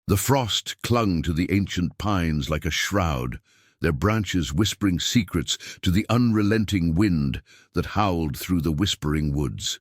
The frost clung to the ancient pines like a shroud, their branches whispering secrets to the unrelenting wind that howled through the whispering woods.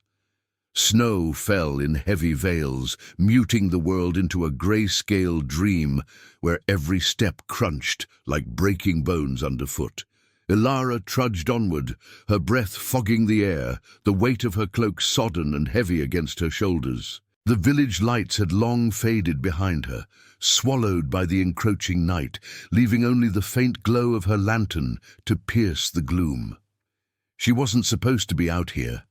Snow fell in heavy veils, muting the world into a grayscale dream where every step crunched like breaking bones underfoot. Elara trudged onward, her breath fogging the air, the weight of her cloak sodden and heavy against her shoulders. The village lights had long faded behind her, swallowed by the encroaching night, leaving only the faint glow of her lantern to pierce the gloom. She wasn't supposed to be out here,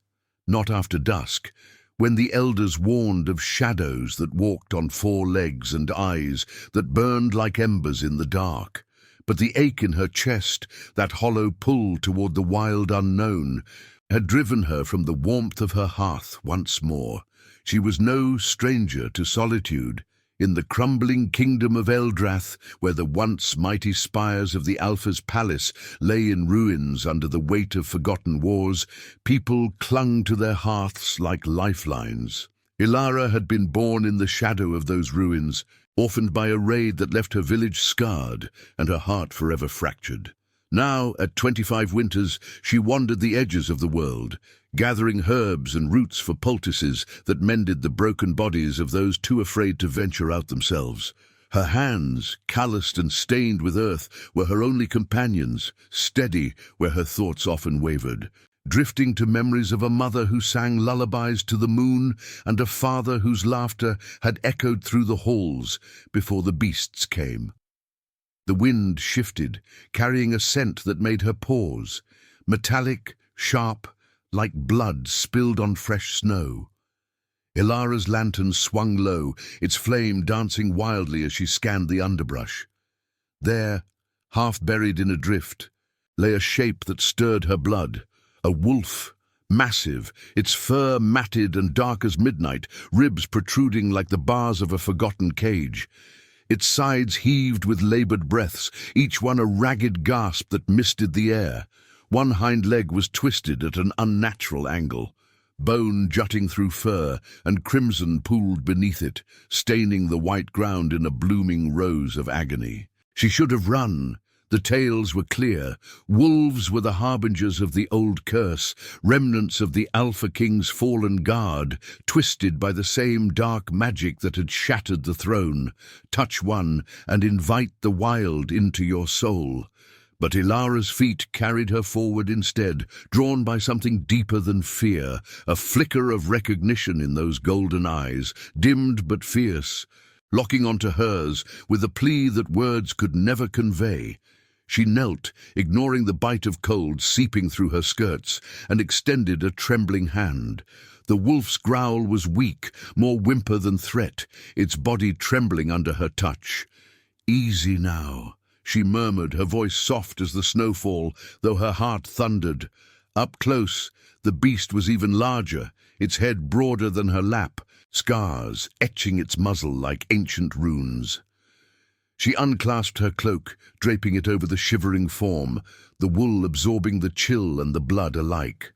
not after dusk, when the elders warned of shadows that walked on four legs and eyes that burned like embers in the dark. But the ache in her chest, that hollow pull toward the wild unknown, had driven her from the warmth of her hearth once more. She was no stranger to solitude. In the crumbling kingdom of Eldrath, where the once mighty spires of the Alpha's palace lay in ruins under the weight of forgotten wars, people clung to their hearths like lifelines. Elara had been born in the shadow of those ruins, orphaned by a raid that left her village scarred and her heart forever fractured. Now, at 25 winters, she wandered the edges of the world, gathering herbs and roots for poultices that mended the broken bodies of those too afraid to venture out themselves. Her hands, calloused and stained with earth, were her only companions, steady where her thoughts often wavered, drifting to memories of a mother who sang lullabies to the moon and a father whose laughter had echoed through the halls before the beasts came. The wind shifted, carrying a scent that made her pause, metallic, sharp, like blood spilled on fresh snow. Elara's lantern swung low, its flame dancing wildly as she scanned the underbrush. There, half buried in a drift, lay a shape that stirred her blood, a wolf, massive, its fur matted and dark as midnight, ribs protruding like the bars of a forgotten cage. Its sides heaved with labored breaths, each one a ragged gasp that misted the air. One hind leg was twisted at an unnatural angle, bone jutting through fur and crimson pooled beneath it, staining the white ground in a blooming rose of agony. She should have run. The tales were clear. Wolves were the harbingers of the old curse, remnants of the Alpha King's fallen guard, twisted by the same dark magic that had shattered the throne. Touch one and invite the wild into your soul. But Elara's feet carried her forward instead, drawn by something deeper than fear, a flicker of recognition in those golden eyes, dimmed but fierce, locking onto hers with a plea that words could never convey. She knelt, ignoring the bite of cold seeping through her skirts, and extended a trembling hand. The wolf's growl was weak, more whimper than threat, its body trembling under her touch. "Easy now," she murmured, her voice soft as the snowfall, though her heart thundered. Up close, the beast was even larger, its head broader than her lap, scars etching its muzzle like ancient runes. She unclasped her cloak, draping it over the shivering form, the wool absorbing the chill and the blood alike.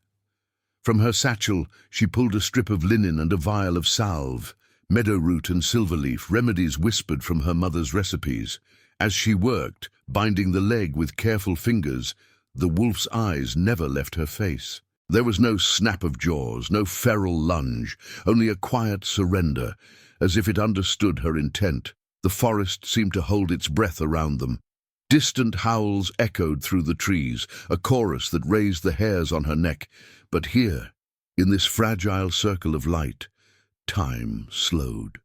From her satchel, she pulled a strip of linen and a vial of salve, meadowroot and silverleaf, remedies whispered from her mother's recipes. As she worked, binding the leg with careful fingers, the wolf's eyes never left her face. There was no snap of jaws, no feral lunge, only a quiet surrender, as if it understood her intent. The forest seemed to hold its breath around them. Distant howls echoed through the trees, a chorus that raised the hairs on her neck. But here, in this fragile circle of light, time slowed.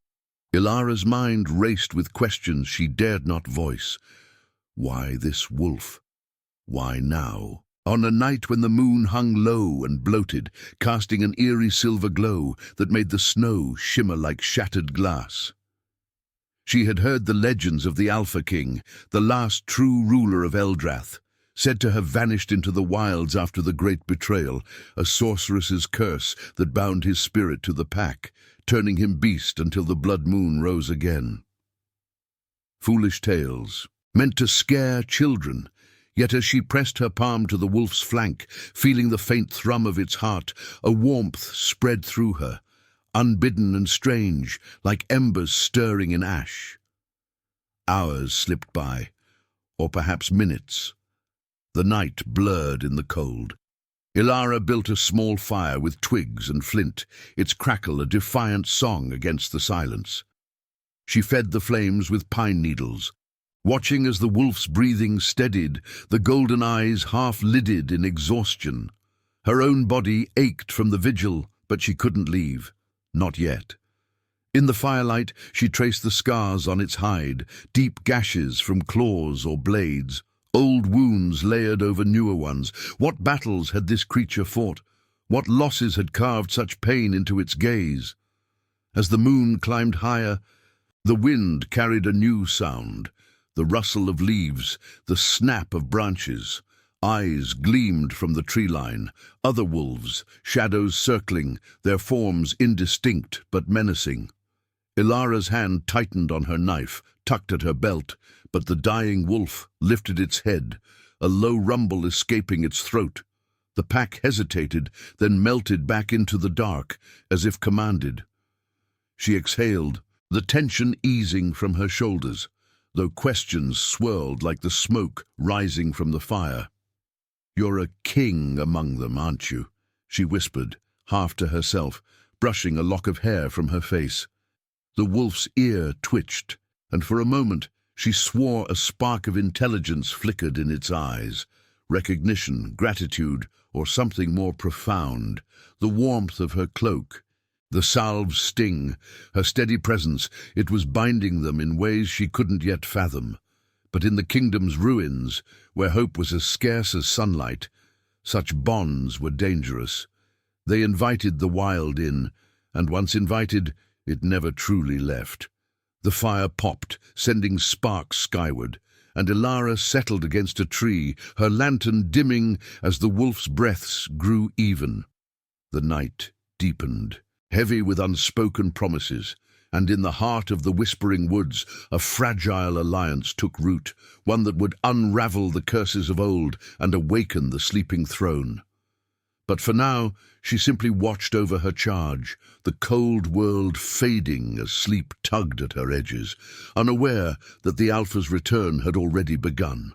Elara's mind raced with questions she dared not voice. Why this wolf? Why now? On a night when the moon hung low and bloated, casting an eerie silver glow that made the snow shimmer like shattered glass. She had heard the legends of the Alpha King, the last true ruler of Eldrath, said to have vanished into the wilds after the great betrayal, a sorceress's curse that bound his spirit to the pack, turning him beast until the blood moon rose again. Foolish tales, meant to scare children, yet as she pressed her palm to the wolf's flank, feeling the faint thrum of its heart, a warmth spread through her, unbidden and strange, like embers stirring in ash. Hours slipped by, or perhaps minutes. The night blurred in the cold. Elara built a small fire with twigs and flint, its crackle a defiant song against the silence. She fed the flames with pine needles, watching as the wolf's breathing steadied, the golden eyes half-lidded in exhaustion. Her own body ached from the vigil, but she couldn't leave. Not yet. In the firelight, she traced the scars on its hide, deep gashes from claws or blades, old wounds layered over newer ones. What battles had this creature fought? What losses had carved such pain into its gaze? As the moon climbed higher, the wind carried a new sound, the rustle of leaves, the snap of branches. Eyes gleamed from the tree line, other wolves, shadows circling, their forms indistinct but menacing. Elara's hand tightened on her knife, tucked at her belt, but the dying wolf lifted its head, a low rumble escaping its throat. The pack hesitated, then melted back into the dark, as if commanded. She exhaled, the tension easing from her shoulders, though questions swirled like the smoke rising from the fire. "You're a king among them, aren't you?" she whispered, half to herself, brushing a lock of hair from her face. The wolf's ear twitched, and for a moment she swore a spark of intelligence flickered in its eyes. Recognition, gratitude, or something more profound. The warmth of her cloak, the salve's sting, her steady presence, it was binding them in ways she couldn't yet fathom. But in the kingdom's ruins, where hope was as scarce as sunlight, such bonds were dangerous. They invited the wild in, and once invited, it never truly left. The fire popped, sending sparks skyward, and Elara settled against a tree, her lantern dimming as the wolf's breaths grew even. The night deepened, heavy with unspoken promises, and in the heart of the whispering woods a fragile alliance took root, one that would unravel the curses of old and awaken the sleeping throne. But for now, she simply watched over her charge, the cold world fading as sleep tugged at her edges, unaware that the Alpha's return had already begun.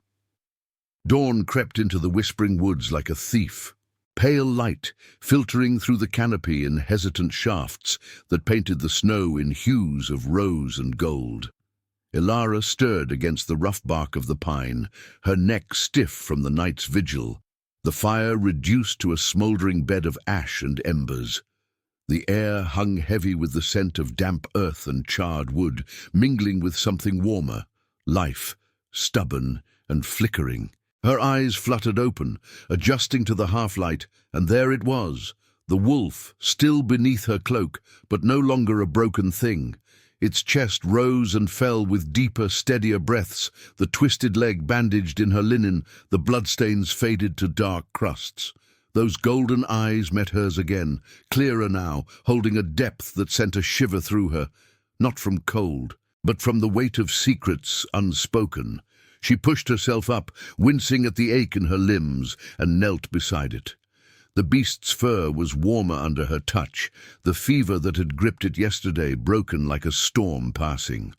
Dawn crept into the whispering woods like a thief, pale light filtering through the canopy in hesitant shafts that painted the snow in hues of rose and gold. Elara stirred against the rough bark of the pine, her neck stiff from the night's vigil, the fire reduced to a smouldering bed of ash and embers. The air hung heavy with the scent of damp earth and charred wood, mingling with something warmer, life, stubborn and flickering. Her eyes fluttered open, adjusting to the half-light, and there it was, the wolf, still beneath her cloak, but no longer a broken thing. Its chest rose and fell with deeper, steadier breaths, the twisted leg bandaged in her linen, the bloodstains faded to dark crusts. Those golden eyes met hers again, clearer now, holding a depth that sent a shiver through her, not from cold, but from the weight of secrets unspoken. She pushed herself up, wincing at the ache in her limbs, and knelt beside it. The beast's fur was warmer under her touch, the fever that had gripped it yesterday broken like a storm passing.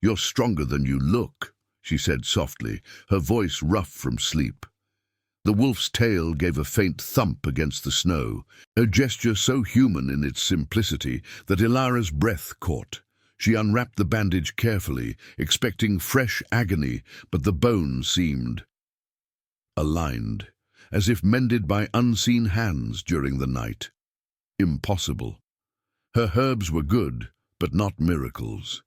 "You're stronger than you look," she said softly, her voice rough from sleep. The wolf's tail gave a faint thump against the snow, a gesture so human in its simplicity that Elara's breath caught. She unwrapped the bandage carefully, expecting fresh agony, but the bone seemed aligned, as if mended by unseen hands during the night. Impossible. Her herbs were good, but not miracles.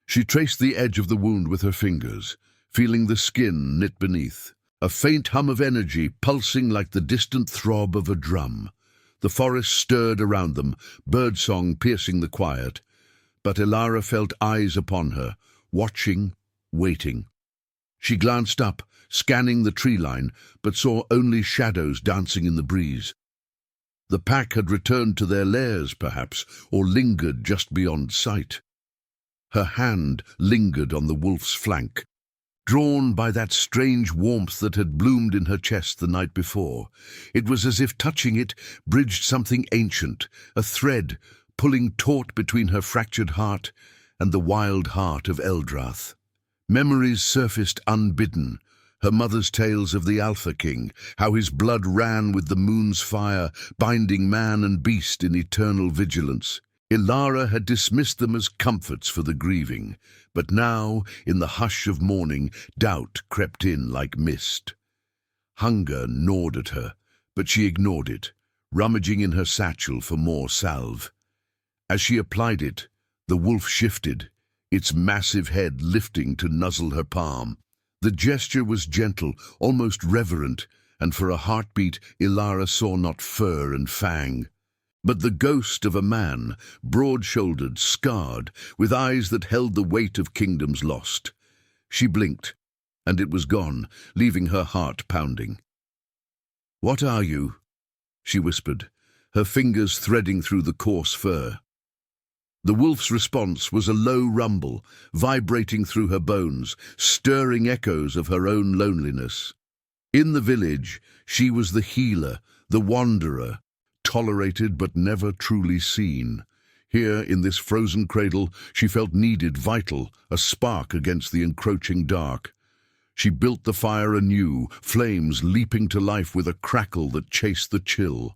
She traced the edge of the wound with her fingers, feeling the skin knit beneath, a faint hum of energy pulsing like the distant throb of a drum. The forest stirred around them, birdsong piercing the quiet, but Elara felt eyes upon her, watching, waiting. She glanced up, scanning the tree line, but saw only shadows dancing in the breeze. The pack had returned to their lairs, perhaps, or lingered just beyond sight. Her hand lingered on the wolf's flank, drawn by that strange warmth that had bloomed in her chest the night before. It was as if touching it bridged something ancient, a thread pulling taut between her fractured heart and the wild heart of Eldrath. Memories surfaced unbidden, her mother's tales of the Alpha King, how his blood ran with the moon's fire, binding man and beast in eternal vigilance. Elara had dismissed them as comforts for the grieving, but now, in the hush of morning, doubt crept in like mist. Hunger gnawed at her, but she ignored it, rummaging in her satchel for more salve. As she applied it, the wolf shifted, its massive head lifting to nuzzle her palm. The gesture was gentle, almost reverent, and for a heartbeat Elara saw not fur and fang, but the ghost of a man, broad-shouldered, scarred, with eyes that held the weight of kingdoms lost. She blinked, and it was gone, leaving her heart pounding. "What are you?" she whispered, her fingers threading through the coarse fur. The wolf's response was a low rumble, vibrating through her bones, stirring echoes of her own loneliness. In the village, she was the healer, the wanderer, tolerated but never truly seen. Here, in this frozen cradle, she felt needed, vital, a spark against the encroaching dark. She built the fire anew, flames leaping to life with a crackle that chased the chill.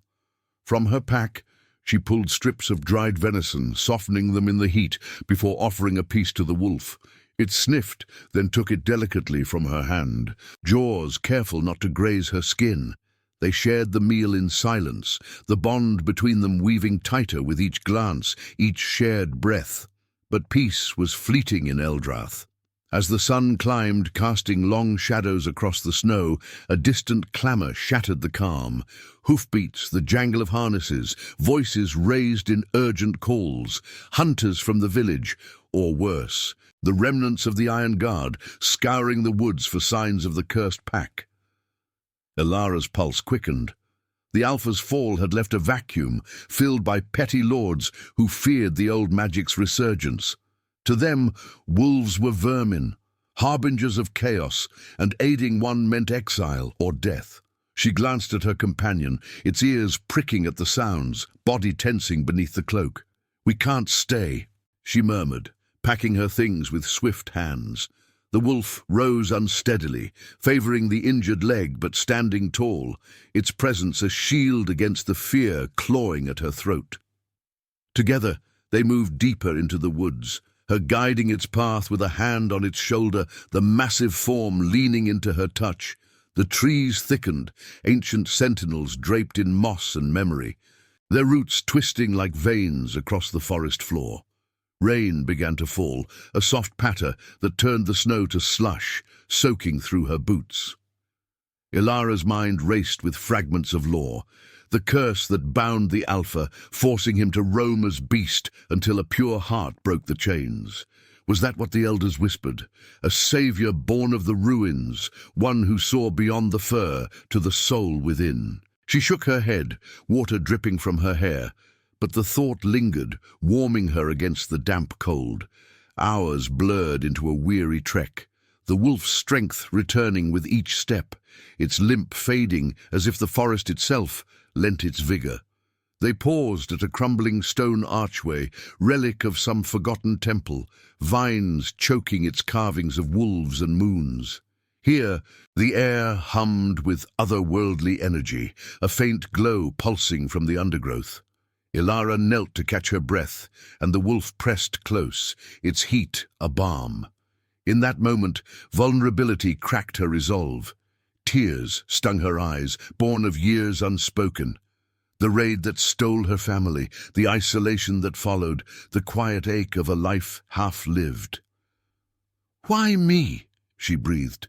From her pack, she pulled strips of dried venison, softening them in the heat before offering a piece to the wolf. It sniffed, then took it delicately from her hand, jaws careful not to graze her skin. They shared the meal in silence, the bond between them weaving tighter with each glance, each shared breath. But peace was fleeting in Eldrath. As the sun climbed, casting long shadows across the snow, a distant clamour shattered the calm. Hoofbeats, the jangle of harnesses, voices raised in urgent calls. Hunters from the village, or worse, the remnants of the Iron Guard, scouring the woods for signs of the cursed pack. Elara's pulse quickened. The Alpha's fall had left a vacuum, filled by petty lords who feared the old magic's resurgence. To them, wolves were vermin, harbingers of chaos, and aiding one meant exile or death. She glanced at her companion, its ears pricking at the sounds, body tensing beneath the cloak. "We can't stay," she murmured, packing her things with swift hands. The wolf rose unsteadily, favoring the injured leg but standing tall, its presence a shield against the fear clawing at her throat. Together, they moved deeper into the woods, her guiding its path with a hand on its shoulder, the massive form leaning into her touch. The trees thickened, ancient sentinels draped in moss and memory, their roots twisting like veins across the forest floor. Rain began to fall, a soft patter that turned the snow to slush, soaking through her boots. Elara's mind raced with fragments of lore, the curse that bound the Alpha, forcing him to roam as beast until a pure heart broke the chains. Was that what the elders whispered? A savior born of the ruins, one who saw beyond the fur to the soul within. She shook her head, water dripping from her hair, but the thought lingered, warming her against the damp cold. Hours blurred into a weary trek, the wolf's strength returning with each step, its limp fading as if the forest itself lent its vigor. They paused at a crumbling stone archway, relic of some forgotten temple, vines choking its carvings of wolves and moons. Here, the air hummed with otherworldly energy, a faint glow pulsing from the undergrowth. Elara knelt to catch her breath, and the wolf pressed close, its heat a balm. In that moment, vulnerability cracked her resolve. Tears stung her eyes, born of years unspoken. The raid that stole her family, the isolation that followed, the quiet ache of a life half-lived. "Why me?" she breathed,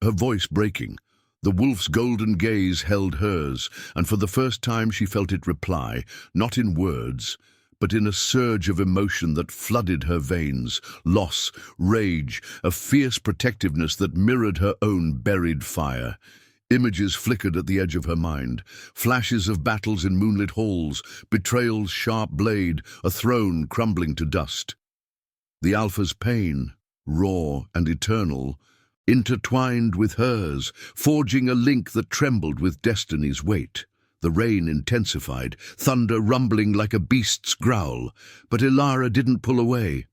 her voice breaking. The wolf's golden gaze held hers, and for the first time she felt it reply, not in words, but in a surge of emotion that flooded her veins, loss, rage, a fierce protectiveness that mirrored her own buried fire. Images flickered at the edge of her mind, flashes of battles in moonlit halls, betrayal's sharp blade, a throne crumbling to dust. The Alpha's pain, raw and eternal, intertwined with hers, forging a link that trembled with destiny's weight. The rain intensified, thunder rumbling like a beast's growl, but Elara didn't pull away.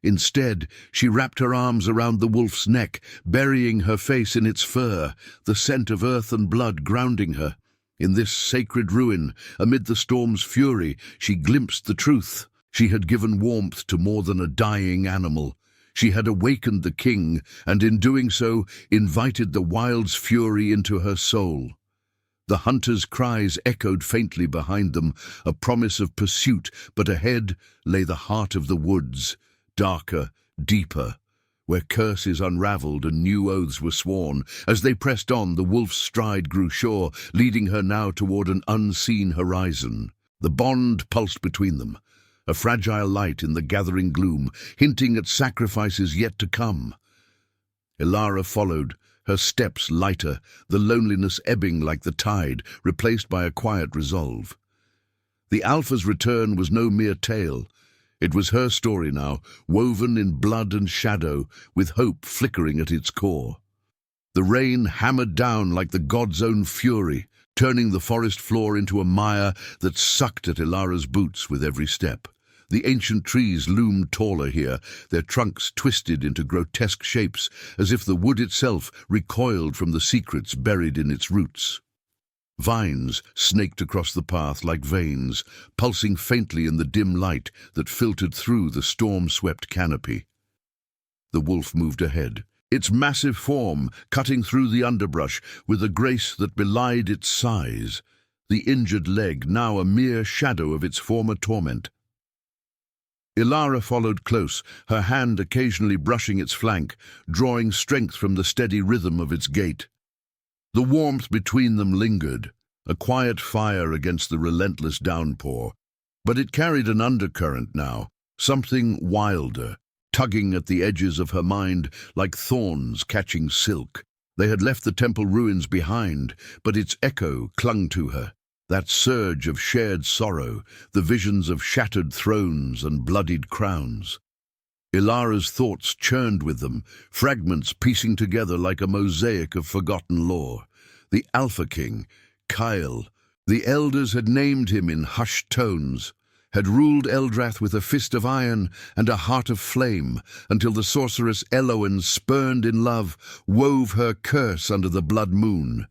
Instead, she wrapped her arms around the wolf's neck, burying her face in its fur, the scent of earth and blood grounding her. In this sacred ruin, amid the storm's fury, she glimpsed the truth. She had given warmth to more than a dying animal. She had awakened the king, and in doing so, invited the wild's fury into her soul. The hunter's cries echoed faintly behind them, a promise of pursuit, but ahead lay the heart of the woods, darker, deeper, where curses unraveled and new oaths were sworn. As they pressed on, the wolf's stride grew sure, leading her now toward an unseen horizon. The bond pulsed between them, a fragile light in the gathering gloom, hinting at sacrifices yet to come. Elara followed, her steps lighter, the loneliness ebbing like the tide, replaced by a quiet resolve. The Alpha's return was no mere tale. It was her story now, woven in blood and shadow, with hope flickering at its core. The rain hammered down like the god's own fury, turning the forest floor into a mire that sucked at Elara's boots with every step. The ancient trees loomed taller here, their trunks twisted into grotesque shapes, as if the wood itself recoiled from the secrets buried in its roots. Vines snaked across the path like veins, pulsing faintly in the dim light that filtered through the storm-swept canopy. The wolf moved ahead, its massive form cutting through the underbrush with a grace that belied its size, the injured leg now a mere shadow of its former torment. Elara followed close, her hand occasionally brushing its flank, drawing strength from the steady rhythm of its gait. The warmth between them lingered, a quiet fire against the relentless downpour, but it carried an undercurrent now, something wilder, tugging at the edges of her mind like thorns catching silk. They had left the temple ruins behind, but its echo clung to her. That surge of shared sorrow, the visions of shattered thrones and bloodied crowns. Elara's thoughts churned with them, fragments piecing together like a mosaic of forgotten lore. The Alpha King, Kyle. The elders had named him in hushed tones, had ruled Eldrath with a fist of iron and a heart of flame, until the sorceress Elowen, spurned in love, wove her curse under the blood moon.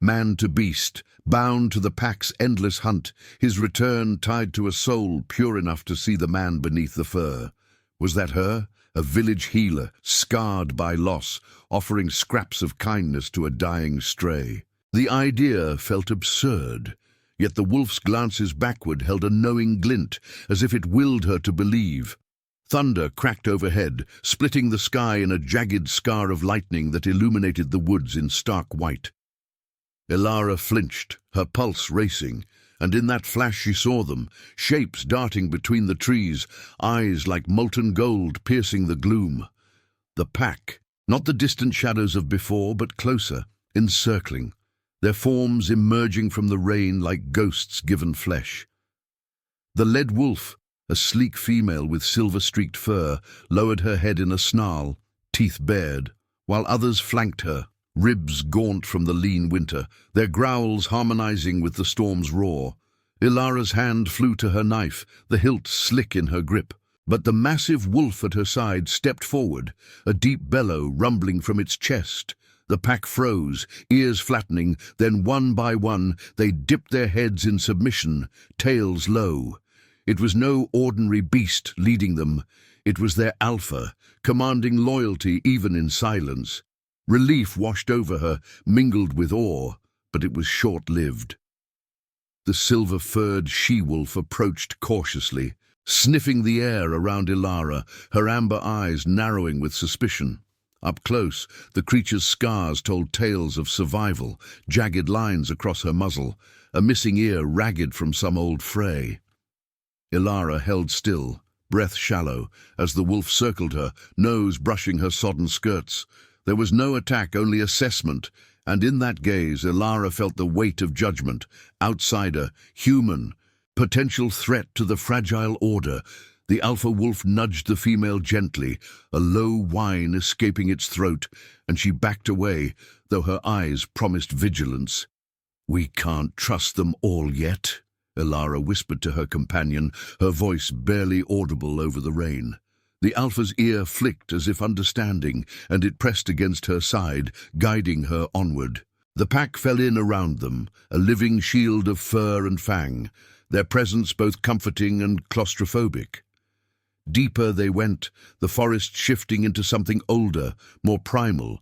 Man to beast, bound to the pack's endless hunt, his return tied to a soul pure enough to see the man beneath the fur. Was that her? A village healer, scarred by loss, offering scraps of kindness to a dying stray. The idea felt absurd, yet the wolf's glances backward held a knowing glint, as if it willed her to believe. Thunder cracked overhead, splitting the sky in a jagged scar of lightning that illuminated the woods in stark white. Elara flinched, her pulse racing, and in that flash she saw them, shapes darting between the trees, eyes like molten gold piercing the gloom. The pack, not the distant shadows of before, but closer, encircling, their forms emerging from the rain like ghosts given flesh. The lead wolf, a sleek female with silver-streaked fur, lowered her head in a snarl, teeth bared, while others flanked her, ribs gaunt from the lean winter, their growls harmonizing with the storm's roar. Elara's hand flew to her knife, the hilt slick in her grip, but the massive wolf at her side stepped forward, a deep bellow rumbling from its chest. The pack froze, ears flattening, then one by one they dipped their heads in submission, tails low. It was no ordinary beast leading them. It was their alpha, commanding loyalty even in silence. Relief washed over her, mingled with awe, but it was short-lived. The silver-furred she-wolf approached cautiously, sniffing the air around Elara, her amber eyes narrowing with suspicion. Up close, the creature's scars told tales of survival, jagged lines across her muzzle, a missing ear ragged from some old fray. Elara held still, breath shallow, as the wolf circled her, nose brushing her sodden skirts. There was no attack, only assessment, and in that gaze Elara felt the weight of judgment. Outsider, human, potential threat to the fragile order. The alpha wolf nudged the female gently, a low whine escaping its throat, and she backed away, though her eyes promised vigilance. "We can't trust them all yet," Elara whispered to her companion, her voice barely audible over the rain. The Alpha's ear flicked as if understanding, and it pressed against her side, guiding her onward. The pack fell in around them, a living shield of fur and fang, their presence both comforting and claustrophobic. Deeper they went, the forest shifting into something older, more primal,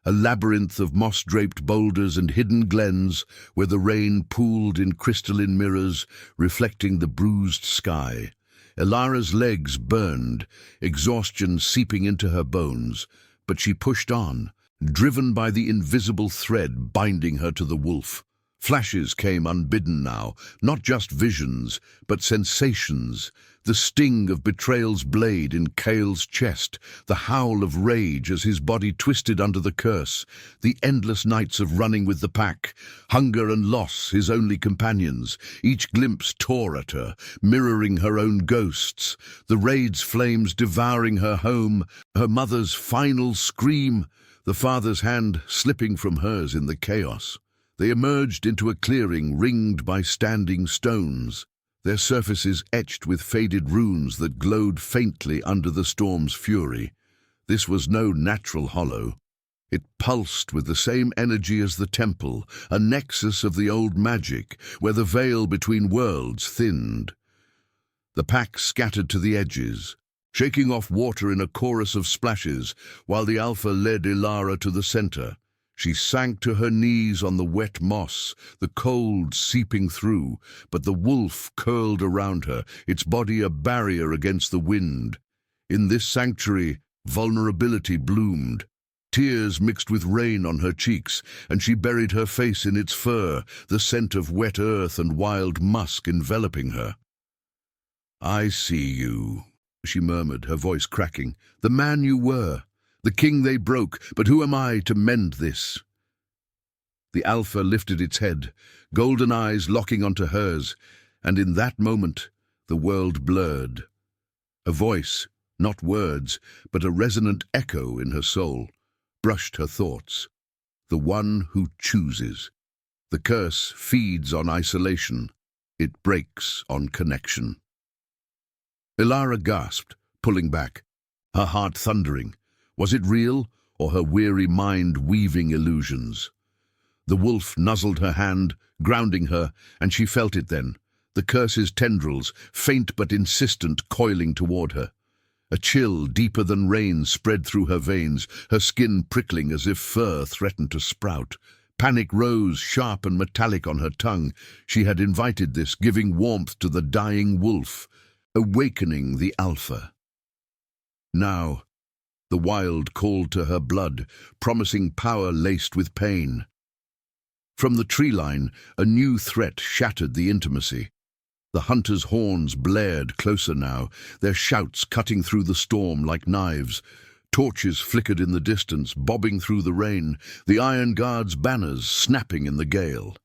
a labyrinth of moss-draped boulders and hidden glens where the rain pooled in crystalline mirrors, reflecting the bruised sky. Elara's legs burned, exhaustion seeping into her bones, but she pushed on, driven by the invisible thread binding her to the wolf. Flashes came unbidden now, not just visions, but sensations. The sting of betrayal's blade in Kale's chest, the howl of rage as his body twisted under the curse, the endless nights of running with the pack, hunger and loss his only companions. Each glimpse tore at her, mirroring her own ghosts, the raid's flames devouring her home, her mother's final scream, the father's hand slipping from hers in the chaos. They emerged into a clearing ringed by standing stones, their surfaces etched with faded runes that glowed faintly under the storm's fury. This was no natural hollow. It pulsed with the same energy as the temple, a nexus of the old magic, where the veil between worlds thinned. The pack scattered to the edges, shaking off water in a chorus of splashes, while the Alpha led Elara to the center. She sank to her knees on the wet moss, the cold seeping through, but the wolf curled around her, its body a barrier against the wind. In this sanctuary, vulnerability bloomed. Tears mixed with rain on her cheeks, and she buried her face in its fur, the scent of wet earth and wild musk enveloping her. "I see you," she murmured, her voice cracking. "The man you were. The king they broke, but who am I to mend this?" The Alpha lifted its head, golden eyes locking onto hers, and in that moment the world blurred. A voice, not words, but a resonant echo in her soul, brushed her thoughts. The one who chooses. The curse feeds on isolation. It breaks on connection. Elara gasped, pulling back, her heart thundering. Was it real, or her weary mind weaving illusions? The wolf nuzzled her hand, grounding her, and she felt it then, the curse's tendrils, faint but insistent, coiling toward her. A chill deeper than rain spread through her veins, her skin prickling as if fur threatened to sprout. Panic rose, sharp and metallic on her tongue. She had invited this, giving warmth to the dying wolf, awakening the Alpha. Now, the wild called to her blood, promising power laced with pain. From the tree line, a new threat shattered the intimacy. The hunter's horns blared closer now, their shouts cutting through the storm like knives. Torches flickered in the distance, bobbing through the rain, the Iron Guard's banners snapping in the gale.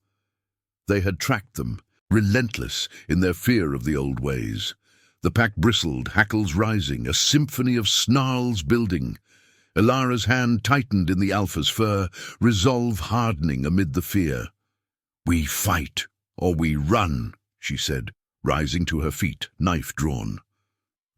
They had tracked them, relentless in their fear of the old ways. The pack bristled, hackles rising, a symphony of snarls building. Elara's hand tightened in the Alpha's fur, resolve hardening amid the fear. "We fight, or we run," she said, rising to her feet, knife drawn.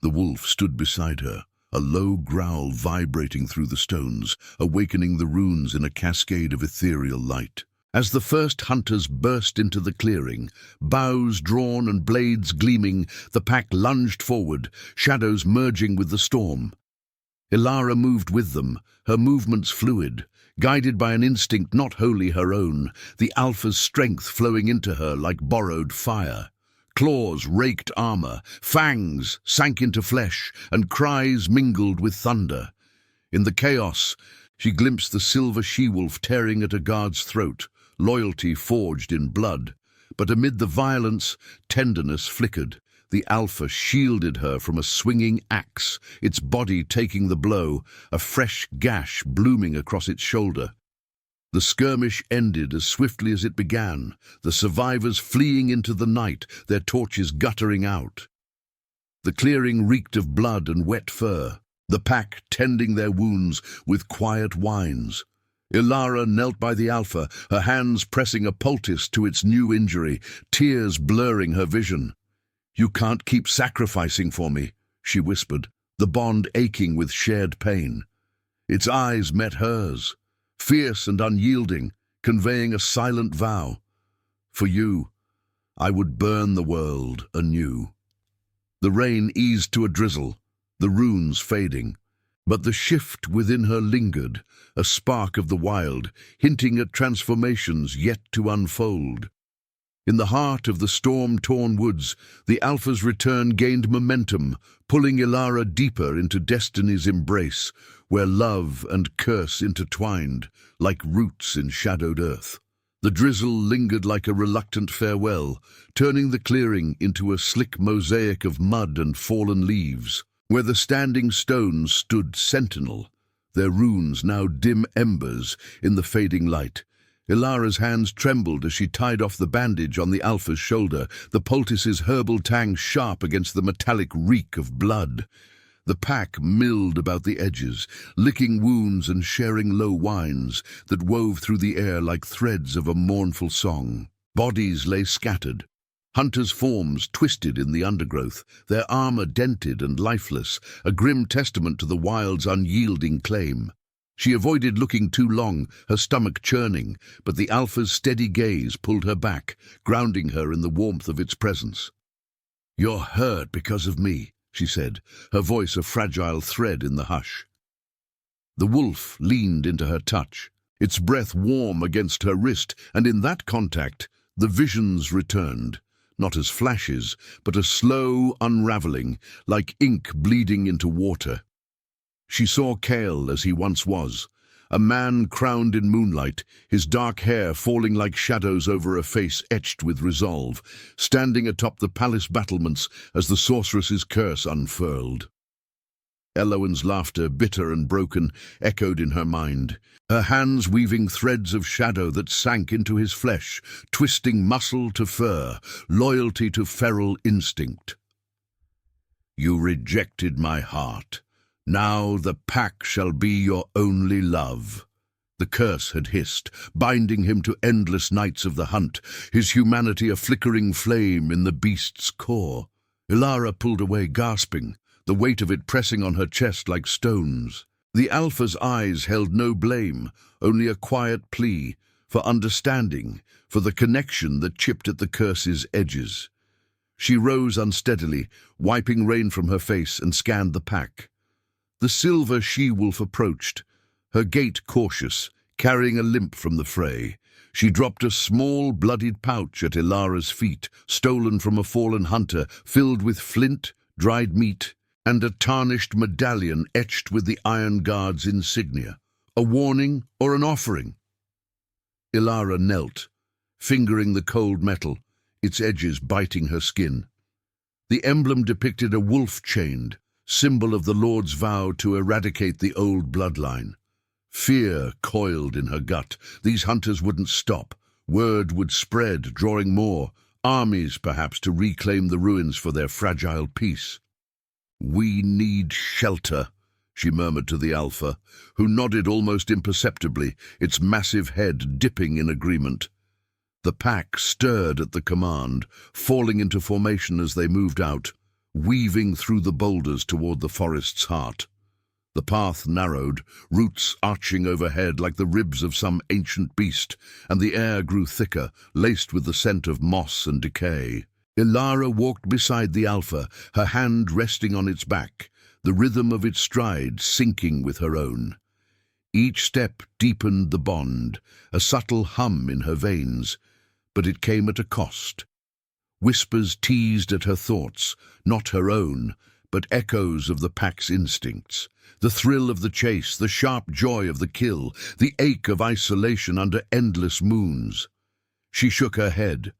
The wolf stood beside her, a low growl vibrating through the stones, awakening the runes in a cascade of ethereal light. As the first hunters burst into the clearing, bows drawn and blades gleaming, the pack lunged forward, shadows merging with the storm. Elara moved with them, her movements fluid, guided by an instinct not wholly her own, the Alpha's strength flowing into her like borrowed fire. Claws raked armor, fangs sank into flesh, and cries mingled with thunder. In the chaos, she glimpsed the silver she-wolf tearing at a guard's throat, loyalty forged in blood. But amid the violence, tenderness flickered. The Alpha shielded her from a swinging axe, its body taking the blow, a fresh gash blooming across its shoulder. The skirmish ended as swiftly as it began, the survivors fleeing into the night, their torches guttering out. The clearing reeked of blood and wet fur, the pack tending their wounds with quiet whines. Elara knelt by the Alpha, her hands pressing a poultice to its new injury, tears blurring her vision. "You can't keep sacrificing for me," she whispered, the bond aching with shared pain. Its eyes met hers, fierce and unyielding, conveying a silent vow. For you, I would burn the world anew. The rain eased to a drizzle, the runes fading, but the shift within her lingered, a spark of the wild, hinting at transformations yet to unfold. In the heart of the storm-torn woods, the Alpha's return gained momentum, pulling Elara deeper into destiny's embrace, where love and curse intertwined, like roots in shadowed earth. The drizzle lingered like a reluctant farewell, turning the clearing into a slick mosaic of mud and fallen leaves. Where the standing stones stood sentinel, their runes now dim embers in the fading light. Elara's hands trembled as she tied off the bandage on the Alpha's shoulder, the poultice's herbal tang sharp against the metallic reek of blood. The pack milled about the edges, licking wounds and sharing low whines that wove through the air like threads of a mournful song. Bodies lay scattered, hunters' forms twisted in the undergrowth, their armor dented and lifeless, a grim testament to the wild's unyielding claim. She avoided looking too long, her stomach churning, but the Alpha's steady gaze pulled her back, grounding her in the warmth of its presence. "You're hurt because of me," she said, her voice a fragile thread in the hush. The wolf leaned into her touch, its breath warm against her wrist, and in that contact, the visions returned. Not as flashes, but a slow unraveling, like ink bleeding into water. She saw Kale as he once was, a man crowned in moonlight, his dark hair falling like shadows over a face etched with resolve, standing atop the palace battlements as the sorceress's curse unfurled. Elowen's laughter, bitter and broken, echoed in her mind, her hands weaving threads of shadow that sank into his flesh, twisting muscle to fur, loyalty to feral instinct. "You rejected my heart. Now the pack shall be your only love." The curse had hissed, binding him to endless nights of the hunt, his humanity a flickering flame in the beast's core. Elara pulled away, gasping, the weight of it pressing on her chest like stones. The Alpha's eyes held no blame, only a quiet plea for understanding, for the connection that chipped at the curse's edges. She rose unsteadily, wiping rain from her face, and scanned the pack. The silver she-wolf approached, her gait cautious, carrying a limp from the fray. She dropped a small, bloodied pouch at Elara's feet, stolen from a fallen hunter, filled with flint, dried meat, and a tarnished medallion etched with the Iron Guard's insignia. A warning or an offering? Elara knelt, fingering the cold metal, its edges biting her skin. The emblem depicted a wolf chained, symbol of the Lord's vow to eradicate the old bloodline. Fear coiled in her gut. These hunters wouldn't stop. Word would spread, drawing more, armies perhaps to reclaim the ruins for their fragile peace. "We need shelter," she murmured to the Alpha, who nodded almost imperceptibly, its massive head dipping in agreement. The pack stirred at the command, falling into formation as they moved out, weaving through the boulders toward the forest's heart. The path narrowed, roots arching overhead like the ribs of some ancient beast, and the air grew thicker, laced with the scent of moss and decay. Elara walked beside the Alpha, her hand resting on its back, the rhythm of its stride syncing with her own. Each step deepened the bond, a subtle hum in her veins, but it came at a cost. Whispers teased at her thoughts, not her own, but echoes of the pack's instincts. The thrill of the chase, the sharp joy of the kill, the ache of isolation under endless moons. She shook her head,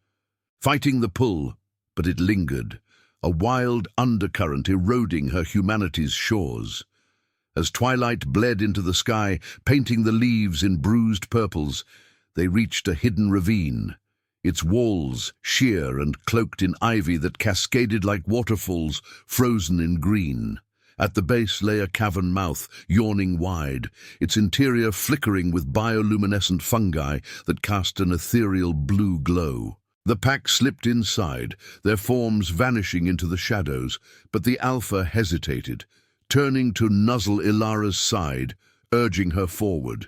fighting the pull, but it lingered, a wild undercurrent eroding her humanity's shores. As twilight bled into the sky, painting the leaves in bruised purples, they reached a hidden ravine, its walls sheer and cloaked in ivy that cascaded like waterfalls frozen in green. At the base lay a cavern mouth, yawning wide, its interior flickering with bioluminescent fungi that cast an ethereal blue glow. The pack slipped inside, their forms vanishing into the shadows, but the Alpha hesitated, turning to nuzzle Elara's side, urging her forward.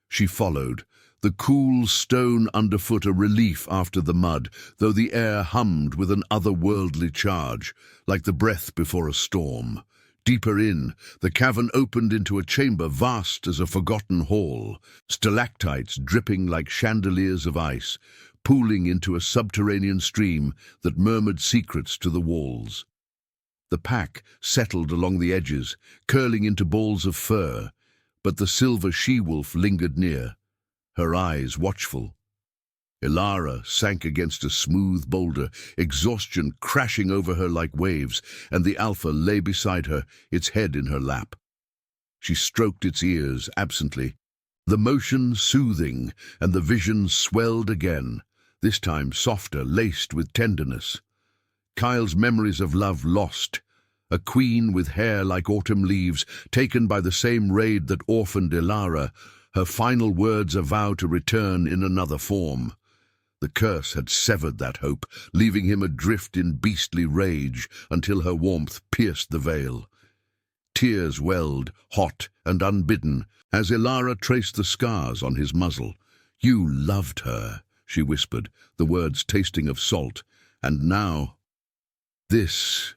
She followed, the cool stone underfoot a relief after the mud, though the air hummed with an otherworldly charge, like the breath before a storm. Deeper in, the cavern opened into a chamber vast as a forgotten hall, stalactites dripping like chandeliers of ice, pooling into a subterranean stream that murmured secrets to the walls. The pack settled along the edges, curling into balls of fur, but the silver she-wolf lingered near, her eyes watchful. Elara sank against a smooth boulder, exhaustion crashing over her like waves, and the alpha lay beside her, its head in her lap. She stroked its ears absently, the motion soothing, and the vision swelled again, this time softer, laced with tenderness. Kyle's memories of love lost, a queen with hair like autumn leaves, taken by the same raid that orphaned Elara, her final words a vow to return in another form. The curse had severed that hope, leaving him adrift in beastly rage until her warmth pierced the veil. Tears welled, hot and unbidden, as Elara traced the scars on his muzzle. "You loved her," she whispered, the words tasting of salt. "And now, this."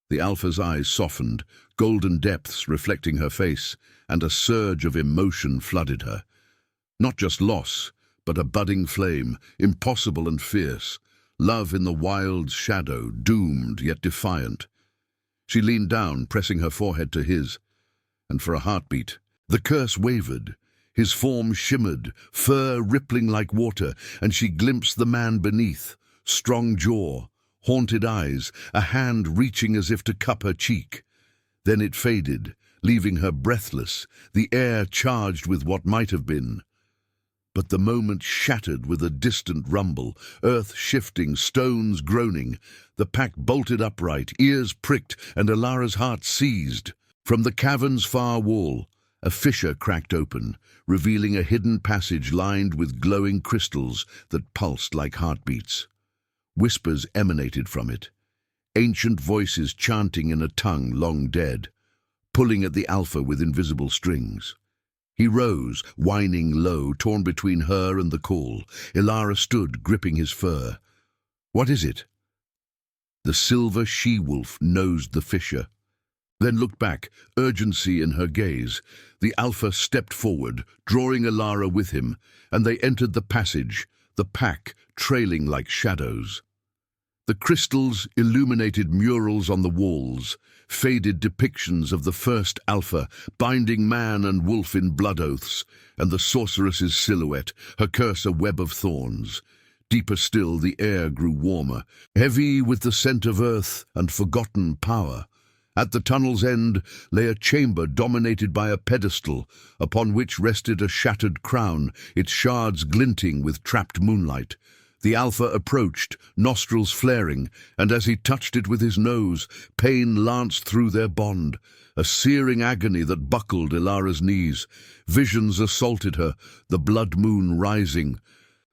The alpha's eyes softened, golden depths reflecting her face, and a surge of emotion flooded her. Not just loss, but a budding flame, impossible and fierce, love in the wild's shadow, doomed yet defiant. She leaned down, pressing her forehead to his, and for a heartbeat, the curse wavered. His form shimmered, fur rippling like water, and she glimpsed the man beneath, strong jaw, haunted eyes, a hand reaching as if to cup her cheek. Then it faded, leaving her breathless, the air charged with what might have been. But the moment shattered with a distant rumble, earth shifting, stones groaning. The pack bolted upright, ears pricked, and Elara's heart seized. From the cavern's far wall, a fissure cracked open, revealing a hidden passage lined with glowing crystals that pulsed like heartbeats. Whispers emanated from it, ancient voices chanting in a tongue long dead, pulling at the alpha with invisible strings. He rose, whining low, torn between her and the call. Elara stood, gripping his fur. "What is it?" The silver she-wolf nosed the fissure, then looked back, urgency in her gaze. The alpha stepped forward, drawing Elara with him, and they entered the passage, the pack trailing like shadows. The crystals illuminated murals on the walls, faded depictions of the first alpha, binding man and wolf in blood oaths, and the sorceress's silhouette, her curse a web of thorns. Deeper still, the air grew warmer, heavy with the scent of earth and forgotten power. At the tunnel's end lay a chamber dominated by a pedestal, upon which rested a shattered crown, its shards glinting with trapped moonlight. The alpha approached, nostrils flaring, and as he touched it with his nose, pain lanced through their bond, a searing agony that buckled Elara's knees. Visions assaulted her, the blood moon rising,